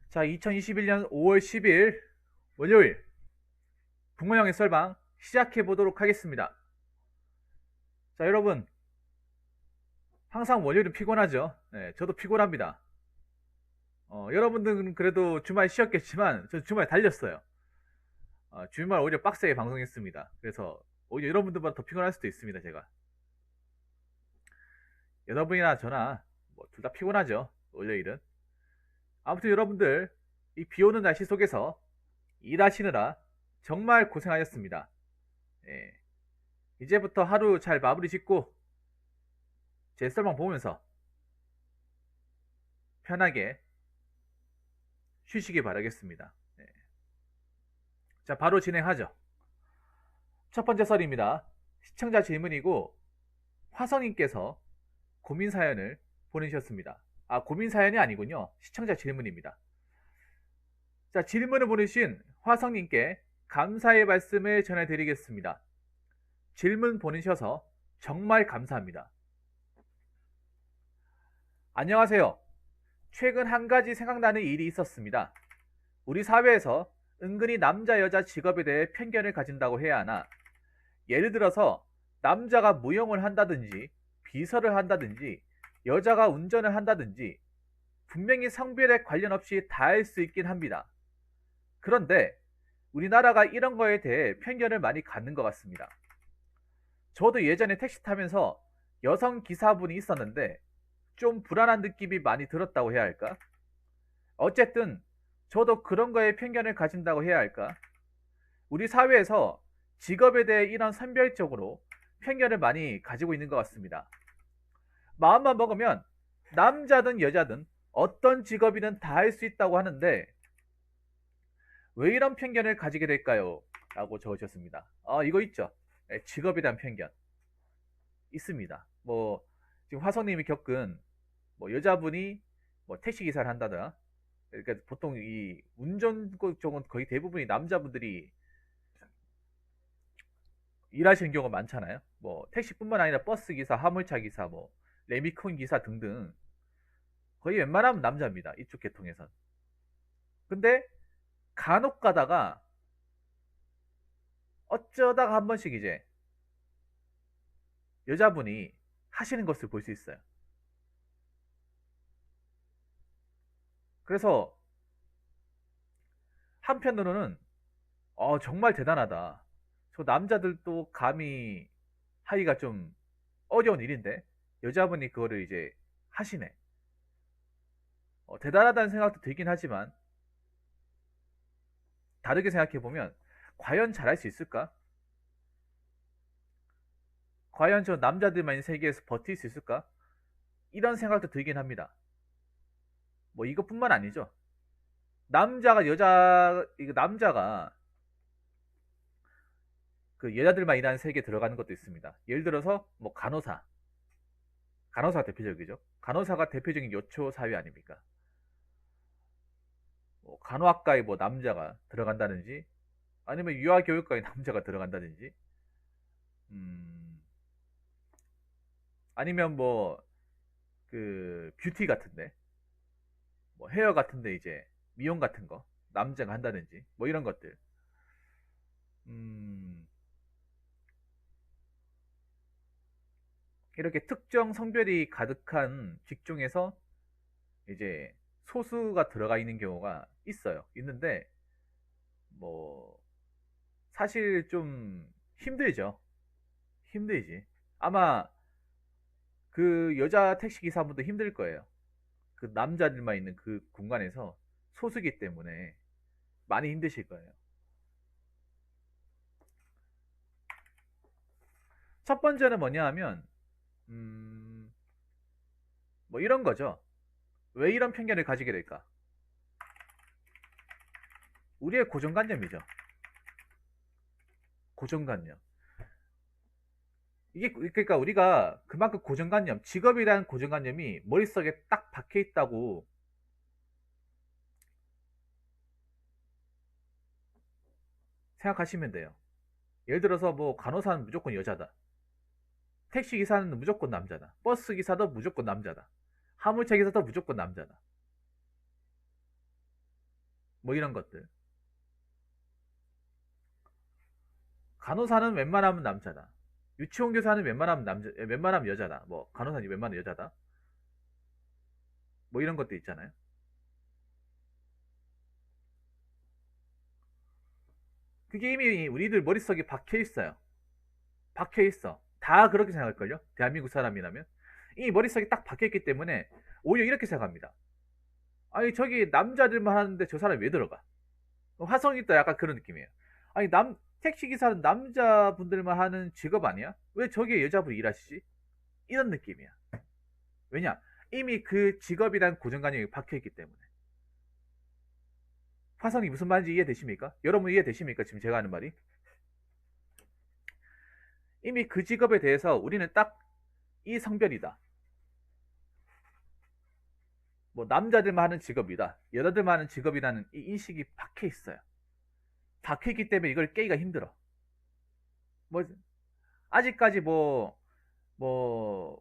자, 2021년 5월 10일 월요일 붕어형의 썰방 시작해 보도록 하겠습니다. 자, 여러분, 항상 월요일은 피곤하죠. 네, 저도 피곤합니다. 여러분들은 그래도 주말 쉬었겠지만 저 주말 달렸어요. 주말 오히려 빡세게 방송했습니다. 그래서 오히려 여러분들보다 더 피곤할 수도 있습니다. 제가 여러분이나 저나 뭐 둘 다 피곤하죠. 월요일은. 아무튼 여러분들 이 비오는 날씨 속에서 일하시느라 정말 고생하셨습니다. 예, 이제부터 하루 잘 마무리 짓고 제 썰만 보면서 편하게 쉬시기 바라겠습니다. 예. 자, 바로 진행하죠. 첫 번째 썰입니다. 시청자 질문이고 화성님께서 고민 사연을 보내주셨습니다. 고민 사연이 아니군요. 시청자 질문입니다. 자, 질문을 보내신 화성님께 감사의 말씀을 전해드리겠습니다. 질문 보내셔서 정말 감사합니다. 안녕하세요. 최근 한 가지 생각나는 일이 있었습니다. 우리 사회에서 은근히 남자 여자 직업에 대해 편견을 가진다고 해야 하나, 예를 들어서 남자가 무용을 한다든지 비서를 한다든지 여자가 운전을 한다든지 분명히 성별에 관련 없이 다 할 수 있긴 합니다. 그런데 우리나라가 이런 거에 대해 편견을 많이 갖는 것 같습니다. 저도 예전에 택시 타면서 여성 기사분이 있었는데 좀 불안한 느낌이 많이 들었다고 해야 할까? 어쨌든 저도 그런 거에 편견을 가진다고 해야 할까? 우리 사회에서 직업에 대해 이런 선별적으로 편견을 많이 가지고 있는 것 같습니다. 마음만 먹으면 남자든 여자든 어떤 직업이든 다 할 수 있다고 하는데 왜 이런 편견을 가지게 될까요? 라고 적으셨습니다. 이거 있죠. 직업에 대한 편견 있습니다. 뭐 지금 화성님이 겪은 뭐 여자분이 뭐 택시 기사를 한다더라. 그러니까 보통 이 운전 쪽은 거의 대부분이 남자분들이 일하시는 경우가 많잖아요. 뭐 택시뿐만 아니라 버스 기사, 화물차 기사, 뭐 레미콘 기사 등등 거의 웬만하면 남자입니다. 이쪽 계통에선. 근데 간혹 가다가 어쩌다가 한 번씩 이제 여자분이 하시는 것을 볼 수 있어요. 그래서 한편으로는 정말 대단하다. 저 남자들도 감히 하기가 좀 어려운 일인데 여자분이 그거를 이제 하시네. 대단하다는 생각도 들긴 하지만 다르게 생각해보면 과연 잘할 수 있을까? 과연 저 남자들만 이 세계에서 버틸 수 있을까? 이런 생각도 들긴 합니다. 뭐 이것뿐만 아니죠. 남자가 그 여자들만 일하는 세계에 들어가는 것도 있습니다. 예를 들어서 뭐 간호사가 대표적이죠. 간호사가 대표적인 요초 사회 아닙니까? 뭐 간호학과에 뭐 남자가 들어간다든지 아니면 유아교육과에 남자가 들어간다든지 아니면 뭐 그 뷰티 같은데 뭐 헤어 같은데 이제 미용 같은 거 남자가 한다든지 뭐 이런 것들 음, 이렇게 특정 성별이 가득한 직종에서 이제 소수가 들어가 있는 경우가 있어요. 있는데 뭐 사실 좀 힘들죠. 힘들지. 아마 그 여자 택시 기사분도 힘들 거예요. 그 남자들만 있는 그 공간에서 소수기 때문에 많이 힘드실 거예요. 첫 번째는 뭐냐 하면 뭐 이런 거죠. 왜 이런 편견을 가지게 될까? 우리의 고정관념이죠. 고정관념. 이게 그러니까 우리가 그만큼 고정관념, 직업이라는 고정관념이 머릿속에 딱 박혀 있다고 생각하시면 돼요. 예를 들어서 뭐 간호사는 무조건 여자다. 택시 기사는 무조건 남자다. 버스 기사도 무조건 남자다. 화물차 기사도 무조건 남자다. 뭐 이런 것들. 간호사는 웬만하면 남자다. 유치원 교사는 웬만하면 웬만하면 여자다. 뭐 간호사는 웬만하면 여자다. 뭐 이런 것도 있잖아요. 그게 이미 우리들 머릿속에 박혀 있어요. 박혀 있어. 다 그렇게 생각할걸요? 대한민국 사람이라면. 이 머릿속에 딱 박혀 있기 때문에 오히려 이렇게 생각합니다. 아니, 저기 남자들만 하는데 저 사람이 왜 들어가? 화성이 또 약간 그런 느낌이에요. 아니, 택시기사는 남자분들만 하는 직업 아니야? 왜 저기에 여자분이 일하시지? 이런 느낌이야. 왜냐? 이미 그 직업이란 고정관념이 박혀있기 때문에. 화성이 무슨 말인지 이해되십니까? 여러분 이해되십니까? 지금 제가 하는 말이? 이미 그 직업에 대해서 우리는 딱 이 성별이다. 뭐 남자들만 하는 직업이다. 여자들만 하는 직업이라는 이 인식이 박혀 있어요. 박혀 있기 때문에 이걸 깨기가 힘들어. 뭐 아직까지 뭐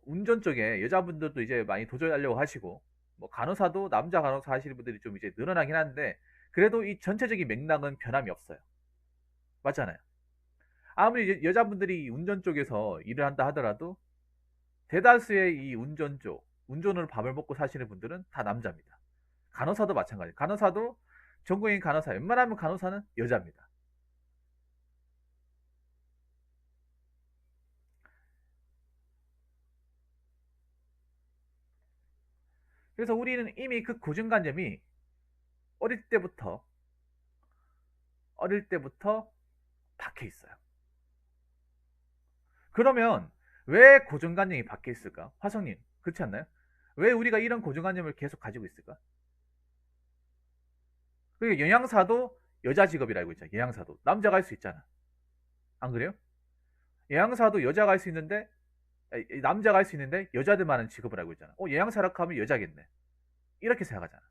운전 쪽에 여자분들도 이제 많이 도전하려고 하시고, 뭐 간호사도 남자 간호사 하시는 분들이 좀 이제 늘어나긴 하는데, 그래도 이 전체적인 맥락은 변함이 없어요. 맞잖아요. 아무리 여자분들이 운전 쪽에서 일을 한다 하더라도 대다수의 이 운전 쪽, 운전으로 밥을 먹고 사시는 분들은 다 남자입니다. 간호사도 마찬가지. 간호사도 전공인 간호사, 웬만하면 간호사는 여자입니다. 그래서 우리는 이미 그 고정관념이 어릴 때부터 박혀 있어요. 그러면 왜 고정관념이 박혀 있을까? 화성님, 그렇지 않나요? 왜 우리가 이런 고정관념을 계속 가지고 있을까? 그리고 영양사도 여자 직업이라 알고 있잖아. 영양사도 남자가 할 수 있잖아. 안 그래요? 영양사도 여자가 할 수 있는데, 남자가 할 수 있는데 여자들만 하는 직업을 알고 있잖아. 영양사라고 하면 여자겠네. 이렇게 생각하잖아.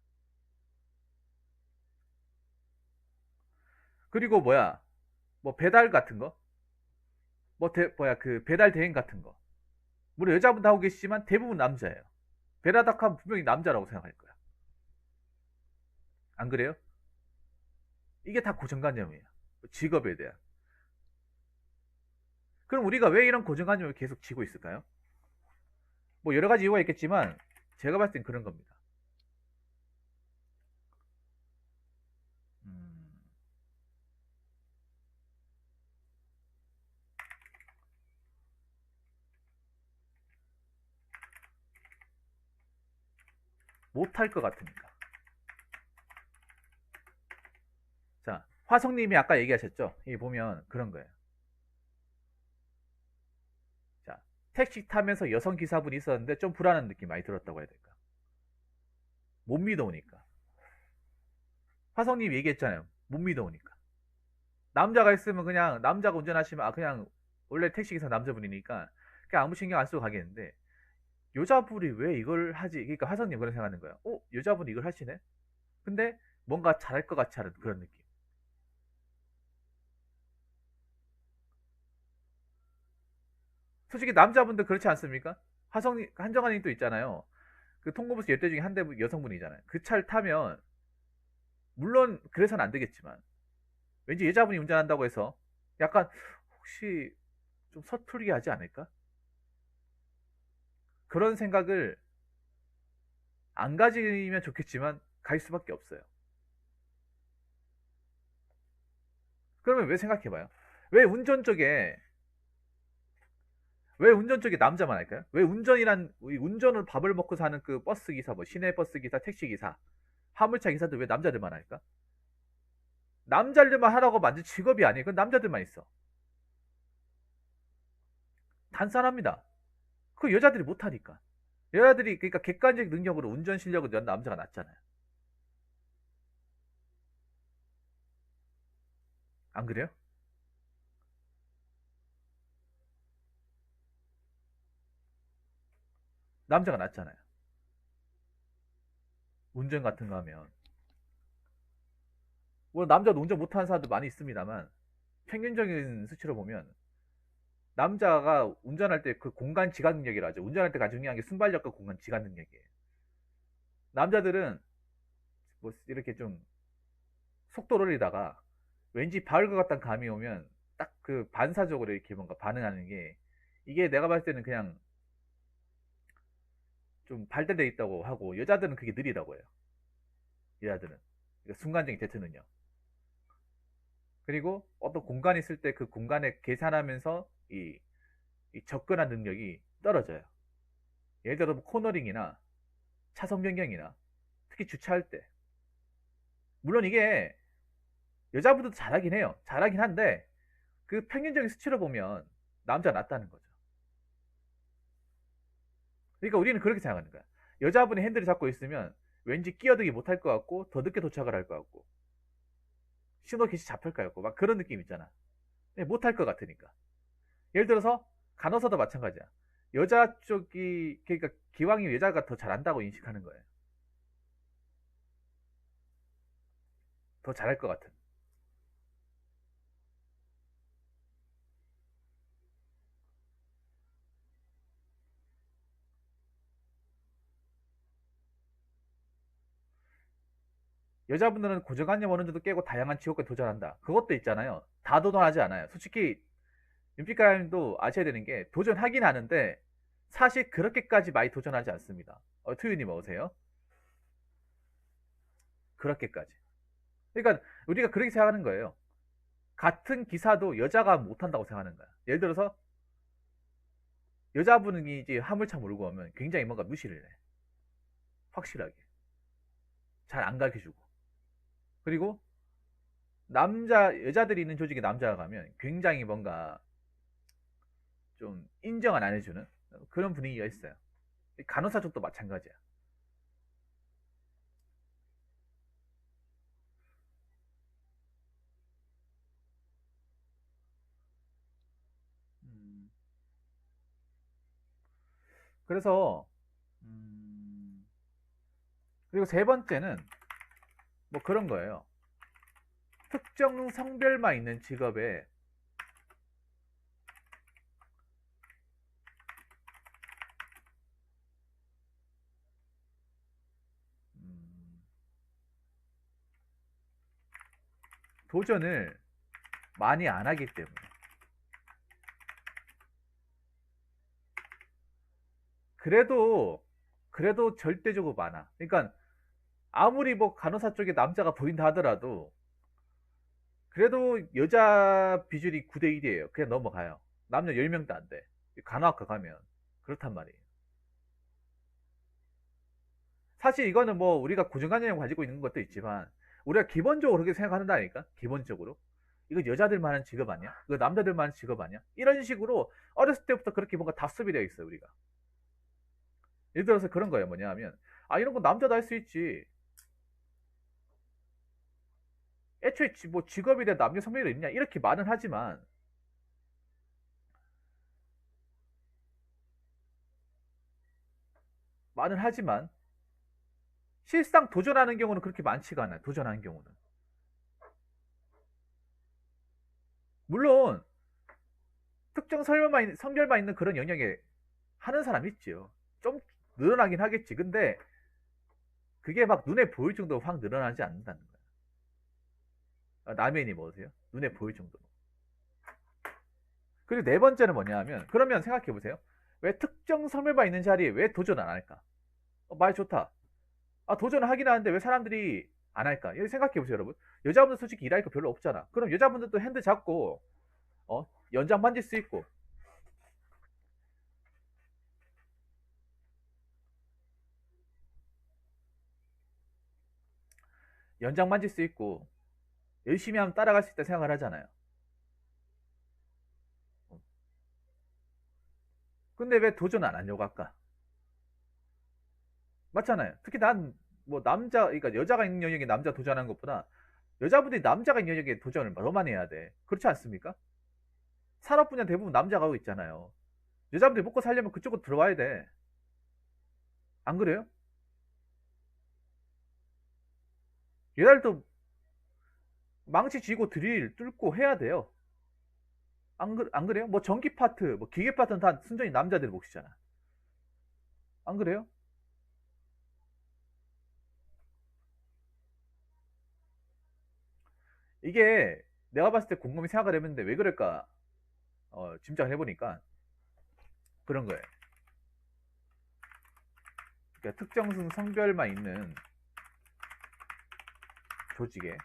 그리고 뭐 배달 같은 거, 그 배달 대행 같은 거, 물론 여자분도 하고 계시지만 대부분 남자예요. 배라닥 하면 분명히 남자라고 생각할 거야. 안 그래요? 이게 다 고정관념이에요. 직업에 대한. 그럼 우리가 왜 이런 고정관념을 계속 지고 있을까요? 뭐 여러 가지 이유가 있겠지만 제가 봤을 땐 그런 겁니다. 음, 못할 것 같으니까. 자, 화성님이 아까 얘기하셨죠? 여기 보면 그런 거예요. 자, 택시 타면서 여성 기사분이 있었는데 좀 불안한 느낌 많이 들었다고 해야 될까? 못 믿어오니까. 화성님 얘기했잖아요. 못 믿어오니까. 남자가 있으면 그냥 남자가 운전하시면 그냥 원래 택시기사 남자분이니까 그냥 아무 신경 안 쓰고 가겠는데, 여자분이 왜 이걸 하지? 그러니까 화성님 그런 생각하는 거예요. 여자분이 이걸 하시네? 근데 뭔가 잘할 것 같지 않은 그런 느낌. 솔직히 남자분들 그렇지 않습니까? 한정환님 또 있잖아요. 그 통고버스 10대 중에 한 대 여성분이잖아요. 그 차를 타면, 물론 그래서는 안 되겠지만, 왠지 여자분이 운전한다고 해서 약간 혹시 좀 서투르게 하지 않을까? 그런 생각을 안 가지면 좋겠지만 갈 수밖에 없어요. 그러면 왜 생각해봐요? 왜 운전 쪽에 왜 운전 쪽에 남자만 할까요? 왜 운전을 밥을 먹고 사는 그 버스 기사, 뭐 시내 버스 기사, 택시 기사, 화물차 기사들 왜 남자들만 할까? 남자들만 하라고 만든 직업이 아니에요. 그건 남자들만 있어. 단순합니다. 그 여자들이 못하니까. 여자들이 그러니까 객관적 능력으로 운전 실력은 남자가 낫잖아요. 안 그래요? 남자가 낫잖아요. 운전 같은 거 하면. 물론 남자도 운전 못하는 사람도 많이 있습니다만, 평균적인 수치로 보면 남자가 운전할 때 그 공간 지각 능력이라 하죠. 운전할 때 가장 중요한 게 순발력과 공간 지각 능력이에요. 남자들은 뭐 이렇게 좀 속도를 올리다가 왠지 바울 것 같다는 감이 오면 딱 그 반사적으로 이렇게 뭔가 반응하는 게, 이게 내가 봤을 때는 그냥 좀 발달돼 있다고 하고, 여자들은 그게 느리다고 해요. 여자들은. 그러니까 순간적인 대처는요. 그리고 어떤 공간이 있을 때 그 공간에 계산하면서 이 접근한 능력이 떨어져요. 예를 들어 뭐 코너링이나 차선 변경이나 특히 주차할 때. 물론 이게 여자분들도 잘하긴 해요. 잘하긴 한데 그 평균적인 수치로 보면 남자가 낫다는 거죠. 그러니까 우리는 그렇게 생각하는 거야. 여자분이 핸들을 잡고 있으면 왠지 끼어들기 못할 것 같고 더 늦게 도착을 할 것 같고 신호 계시 잡힐 것 같고 막 그런 느낌 있잖아. 못할 것 같으니까. 예를 들어서 간호사도 마찬가지야. 여자 쪽이, 그러니까 기왕이면 여자가 더 잘한다고 인식하는 거예요. 더 잘할 것 같은. 여자분들은 고정관념 어느 정도 깨고 다양한 직업에 도전한다. 그것도 있잖아요. 다 도전하지 않아요. 솔직히 윤빛가님도 아셔야 되는 게, 도전하긴 하는데 사실 그렇게까지 많이 도전하지 않습니다. 투유님 어서세요. 그렇게까지. 그러니까 우리가 그렇게 생각하는 거예요. 같은 기사도 여자가 못한다고 생각하는 거야. 예를 들어서 여자분이 이제 화물차 몰고 오면 굉장히 뭔가 무시를 해. 확실하게. 잘 안 가르쳐주고. 그리고 여자들이 있는 조직에 남자가 가면 굉장히 뭔가 좀 인정을 안 해주는 그런 분위기가 있어요. 간호사 쪽도 마찬가지야. 음, 그래서 그리고 세 번째는 뭐 그런 거예요. 특정 성별만 있는 직업에 도전을 많이 안 하기 때문에. 그래도 절대적으로 많아. 그러니까 아무리 뭐 간호사 쪽에 남자가 보인다 하더라도 그래도 여자 비율이 9대 1이에요. 그냥 넘어가요. 남녀 10명도 안 돼. 간호학과 가면 그렇단 말이에요. 사실 이거는 뭐 우리가 고정관념을 가지고 있는 것도 있지만 우리가 기본적으로 그렇게 생각한다니까. 기본적으로 이거 여자들만 하는 직업 아니야? 이거 남자들만 하는 직업 아니야? 이런 식으로 어렸을 때부터 그렇게 뭔가 답습이 되어 있어요. 우리가 예를 들어서 그런 거예요. 뭐냐 하면, 아 이런 거 남자도 할 수 있지. 애초에 뭐 직업에 대한 남녀 성별이 있냐 이렇게 말은 하지만, 말은 하지만 실상 도전하는 경우는 그렇게 많지가 않아요. 도전하는 경우는 물론 특정 성별만 있는 그런 영역에 하는 사람 있지요. 좀 늘어나긴 하겠지. 근데 그게 막 눈에 보일 정도로 확 늘어나지 않는다는 거예요. 남의 이 뭐세요? 눈에 보일 정도로. 그리고 네 번째는 뭐냐 하면, 그러면 생각해 보세요. 왜 특정 성별만 있는 자리에 왜 도전 안 할까? 말 좋다. 아, 도전을 하긴 하는데 왜 사람들이 안 할까? 여기 생각해 보세요, 여러분. 여자분들 솔직히 일할 거 별로 없잖아. 그럼 여자분들도 핸드 잡고 연장 만질 수 있고, 연장 만질 수 있고 열심히 하면 따라갈 수 있다 생각을 하잖아요. 근데 왜 도전 안 하려고 할까? 맞잖아요. 특히 난 뭐 그러니까 여자가 있는 영역에 남자 도전하는 것보다 여자분들이 남자가 있는 영역에 도전을 더 많이 해야 돼. 그렇지 않습니까? 산업 분야 대부분 남자가 하고 있잖아요. 여자분들이 먹고 살려면 그쪽으로 들어와야 돼. 안 그래요? 여자들도 망치 쥐고 드릴 뚫고 해야 돼요. 안 그래요? 뭐 전기 파트, 뭐 기계 파트는 다 순전히 남자들이 몫이잖아. 안 그래요? 이게 내가 봤을 때 곰곰이 생각을 해봤는데 왜 그럴까 짐작을 해보니까 그런 거예요. 그러니까 특정 성별만 있는 조직에서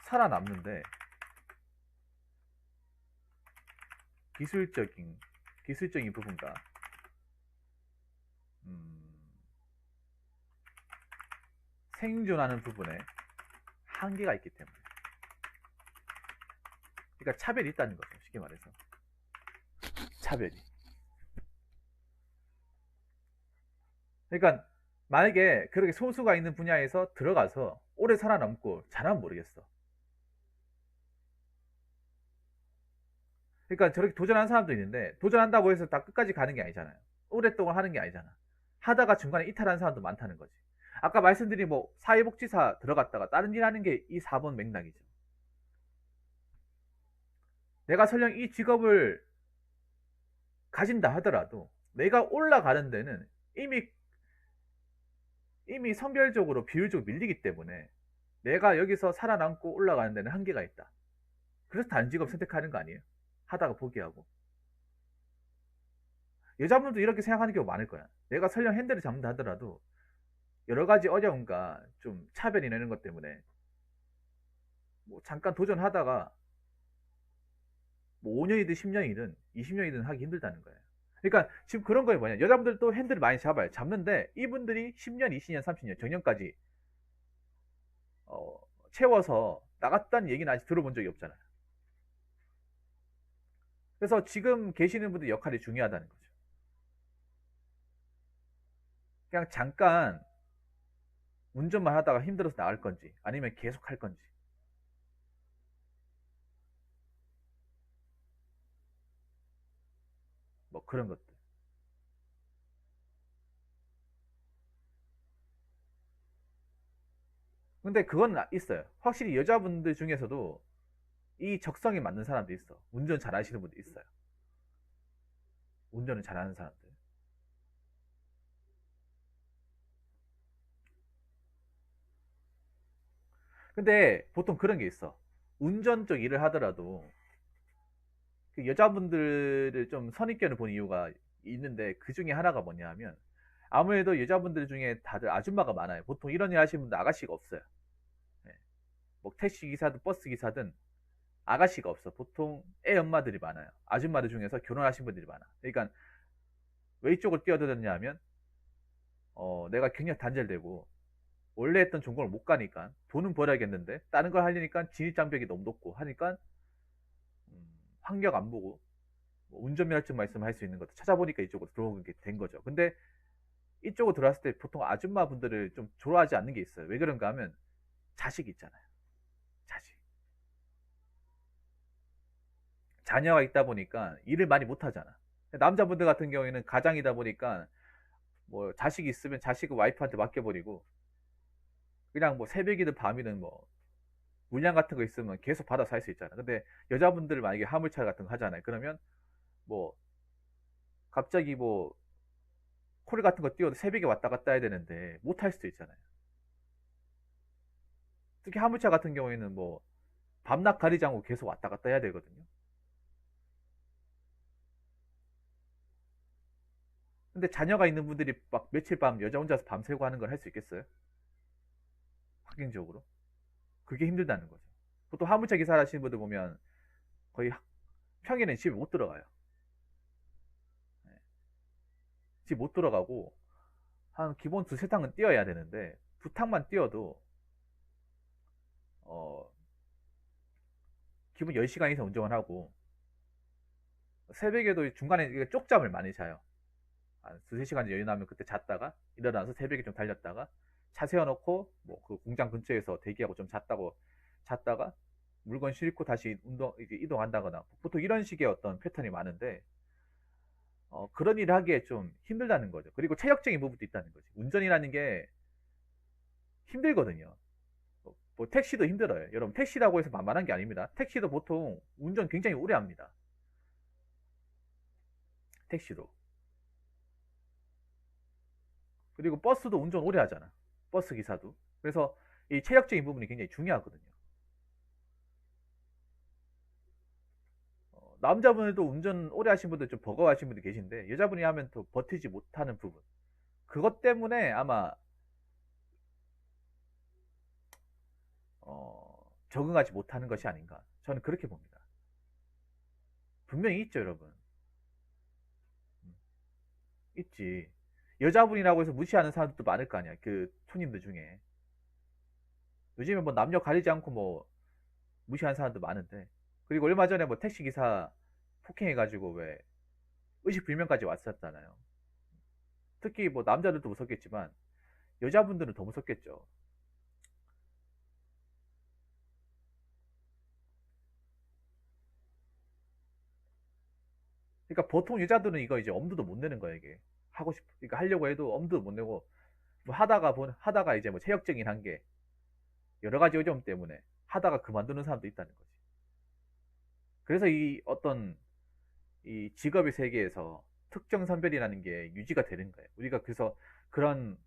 살아남는데 기술적인 부분과 생존하는 부분에 한계가 있기 때문에, 그러니까 차별이 있다는 거죠. 쉽게 말해서 차별이. 그러니까 만약에 그렇게 소수가 있는 분야에서 들어가서 오래 살아남고 잘하면 모르겠어. 그러니까 저렇게 도전하는 사람도 있는데 도전한다고 해서 다 끝까지 가는 게 아니잖아요. 오랫동안 하는 게 아니잖아. 하다가 중간에 이탈하는 사람도 많다는 거지. 아까 말씀드린 뭐 사회복지사 들어갔다가 다른 일 하는 게 이 4번 맥락이죠. 내가 설령 이 직업을 가진다 하더라도 내가 올라가는 데는 이미 성별적으로 비율적으로 밀리기 때문에 내가 여기서 살아남고 올라가는 데는 한계가 있다. 그래서 다른 직업 선택하는 거 아니에요? 하다가 포기하고. 여자분도 이렇게 생각하는 경우 많을 거야. 내가 설령 핸들을 잡는다 하더라도 여러 가지 어려움과 좀 차별이나 이런 것 때문에 뭐 잠깐 도전하다가 뭐 5년이든 10년이든 20년이든 하기 힘들다는 거예요. 그러니까 지금 그런 거에 뭐냐, 여자분들도 핸들을 많이 잡아요. 잡는데 이분들이 10년, 20년, 30년 정년까지 채워서 나갔다는 얘기는 아직 들어본 적이 없잖아요. 그래서 지금 계시는 분들 역할이 중요하다는 거죠. 그냥 잠깐 운전만 하다가 힘들어서 나갈 건지 아니면 계속 할 건지. 뭐 그런 것들. 근데 그건 있어요. 확실히 여자분들 중에서도 이 적성에 맞는 사람도 있어. 운전 잘하시는 분도 있어요. 운전을 잘하는 사람들. 근데 보통 그런 게 있어. 운전 쪽 일을 하더라도 그 여자분들을 좀 선입견을 본 이유가 있는데, 그 중에 하나가 뭐냐 하면 아무래도 여자분들 중에 다들 아줌마가 많아요. 보통 이런 일 하시는 분들 아가씨가 없어요. 네. 뭐 택시 기사든 버스 기사든 아가씨가 없어. 보통 애 엄마들이 많아요. 아줌마들 중에서 결혼하신 분들이 많아. 그러니까 왜 이쪽을 뛰어들었냐 하면 내가 경력 단절되고 원래 했던 전공을 못 가니까 돈은 벌어야겠는데 다른 걸 하려니까 진입장벽이 너무 높고 하니까 환경 안 보고 뭐 운전면허증만 있으면 할 수 있는 것도 찾아보니까 이쪽으로 들어오게 된 거죠. 근데 이쪽으로 들어왔을 때 보통 아줌마 분들을 좀 좋아하지 않는 게 있어요. 왜 그런가 하면 자식이 있잖아요. 자식. 자녀가 있다 보니까 일을 많이 못 하잖아. 남자분들 같은 경우에는 가장이다 보니까 뭐 자식이 있으면 자식을 와이프한테 맡겨버리고 그냥 뭐 새벽이든 밤이든 뭐 물량 같은 거 있으면 계속 받아 살 수 있잖아. 근데 여자분들 만약에 화물차 같은 거 하잖아요. 그러면 뭐 갑자기 뭐 콜 같은 거 띄워도 새벽에 왔다 갔다 해야 되는데 못 할 수도 있잖아요. 특히 화물차 같은 경우에는 뭐 밤낮 가리지 않고 계속 왔다 갔다 해야 되거든요. 근데 자녀가 있는 분들이 막 며칠 밤 여자 혼자서 밤새고 하는 걸 할 수 있겠어요? 환경적으로. 그게 힘들다는 거죠. 보통 화물차 기사 하시는 분들 보면 거의 평일엔 집에 못 들어가요. 네. 집 못 들어가고 한 기본 두세 탕은 뛰어야 되는데 두 탕만 뛰어도 어, 기본 10시간 이상 운전을 하고 새벽에도 중간에 쪽잠을 많이 자요. 한 두세 시간 여유 나면 그때 잤다가 일어나서 새벽에 좀 달렸다가 차 세워놓고 뭐 그 공장 근처에서 대기하고 좀 잤다가 물건 싣고 다시 이동한다거나 보통 이런 식의 어떤 패턴이 많은데 그런 일을 하기에 좀 힘들다는 거죠. 그리고 체력적인 부분도 있다는 거지. 운전이라는 게 힘들거든요. 뭐 택시도 힘들어요. 여러분 택시라고 해서 만만한 게 아닙니다. 택시도 보통 운전 굉장히 오래 합니다. 택시도. 그리고 버스도 운전 오래 하잖아. 버스 기사도. 그래서 이 체력적인 부분이 굉장히 중요하거든요. 남자분들도 운전 오래 하신 분들 좀 버거워하신 분들 계신데 여자분이 하면 또 버티지 못하는 부분. 그것 때문에 아마 적응하지 못하는 것이 아닌가. 저는 그렇게 봅니다. 분명히 있죠, 여러분. 있지. 여자분이라고 해서 무시하는 사람들도 많을 거 아니야. 그 손님들 중에. 요즘에 뭐 남녀 가리지 않고 뭐 무시하는 사람도 많은데. 그리고 얼마 전에 뭐 택시 기사 폭행해가지고 왜 의식불명까지 왔었잖아요. 특히 뭐 남자들도 무섭겠지만 여자분들은 더 무섭겠죠. 그러니까 보통 여자들은 이거 이제 엄두도 못 내는 거예요, 이게. 그러니까 하려고 해도 엄두도 못 내고, 뭐 하다가 이제 뭐 체력적인 한계, 여러 가지 요점 때문에 하다가 그만두는 사람도 있다는 거지. 그래서 이 어떤 이 직업의 세계에서 특정 선별이라는 게 유지가 되는 거예요. 우리가 그래서 그런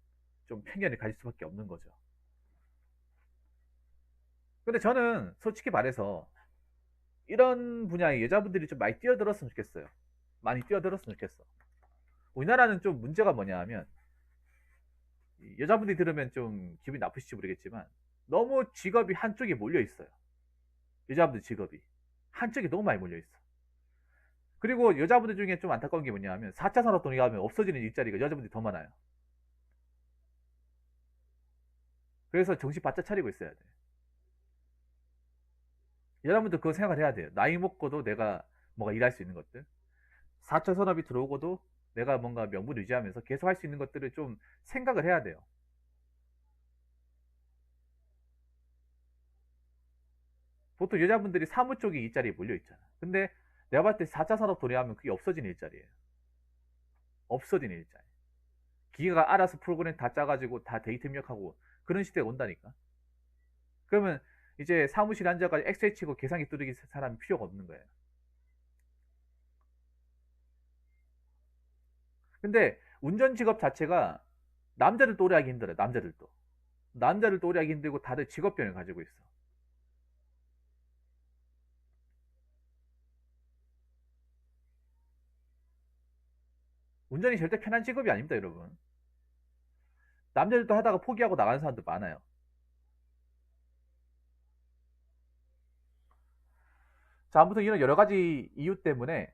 좀 편견을 가질 수밖에 없는 거죠. 근데 저는 솔직히 말해서 이런 분야에 여자분들이 좀 많이 뛰어들었으면 좋겠어요. 많이 뛰어들었으면 좋겠어. 우리나라는 좀 문제가 뭐냐 하면 여자분들이 들으면 좀 기분이 나쁘실지 모르겠지만 너무 직업이 한쪽에 몰려 있어요. 여자분들 직업이 한쪽에 너무 많이 몰려 있어. 그리고 여자분들 중에 좀 안타까운 게 뭐냐 하면 4차 산업동에 가면 없어지는 일자리가 여자분들이 더 많아요. 그래서 정신 바짝 차리고 있어야 돼. 여러분들 그거 생각을 해야 돼요. 나이 먹고도 내가 뭔가 일할 수 있는 것들. 4차 산업이 들어오고도 내가 뭔가 명분 유지하면서 계속 할 수 있는 것들을 좀 생각을 해야 돼요. 보통 여자분들이 사무 쪽에 일자리에 몰려 있잖아. 근데 내가 봤을 때 4차 산업 도래하면 그게 없어지는 일자리예요. 없어지는 일자리. 기계가 알아서 프로그램 다 짜가지고 다 데이터 입력하고 그런 시대가 온다니까. 그러면 이제 사무실에 앉아가지고 엑셀 치고 계산기 뚜르기 사람이 필요가 없는 거예요. 근데 운전 직업 자체가 남자들도 오래 하기 힘들어요. 남자들도 오래 하기 힘들고 다들 직업병을 가지고 있어. 운전이 절대 편한 직업이 아닙니다, 여러분. 남자들도 하다가 포기하고 나가는 사람도 많아요. 자, 아무튼 이런 여러 가지 이유 때문에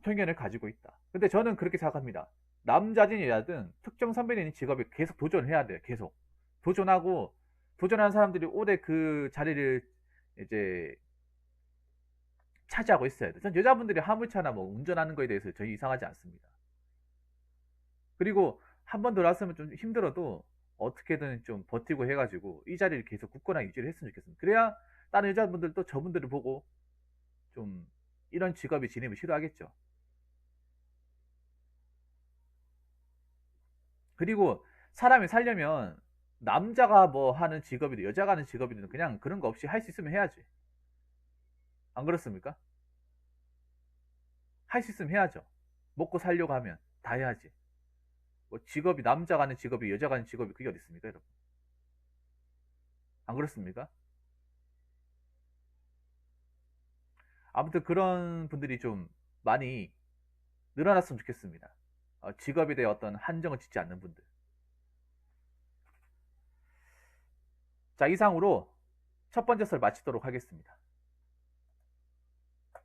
편견을 가지고 있다. 근데 저는 그렇게 생각합니다. 남자든 여자든 특정 선배님 직업에 계속 도전해야 돼요. 계속 도전하고 도전하는 사람들이 오래 그 자리를 이제 차지하고 있어야 돼. 전 여자분들이 화물차나 뭐 운전하는 거에 대해서 전혀 이상하지 않습니다. 그리고 한 번 들어왔으면 좀 힘들어도 어떻게든 좀 버티고 해가지고 이 자리를 계속 굳건하게 유지를 했으면 좋겠습니다. 그래야 다른 여자분들도 저분들을 보고 좀 이런 직업이 진입을 싫어하겠죠. 그리고 사람이 살려면 남자가 뭐 하는 직업이든 여자가 하는 직업이든 그냥 그런 거 없이 할 수 있으면 해야지. 안 그렇습니까? 할 수 있으면 해야죠. 먹고 살려고 하면 다 해야지. 뭐 직업이 남자가 하는 직업이 여자가 하는 직업이 그게 어디 있습니까, 여러분? 안 그렇습니까? 아무튼 그런 분들이 좀 많이 늘어났으면 좋겠습니다. 직업에 대해 어떤 한정을 짓지 않는 분들. 자, 이상으로 첫 번째 설 마치도록 하겠습니다.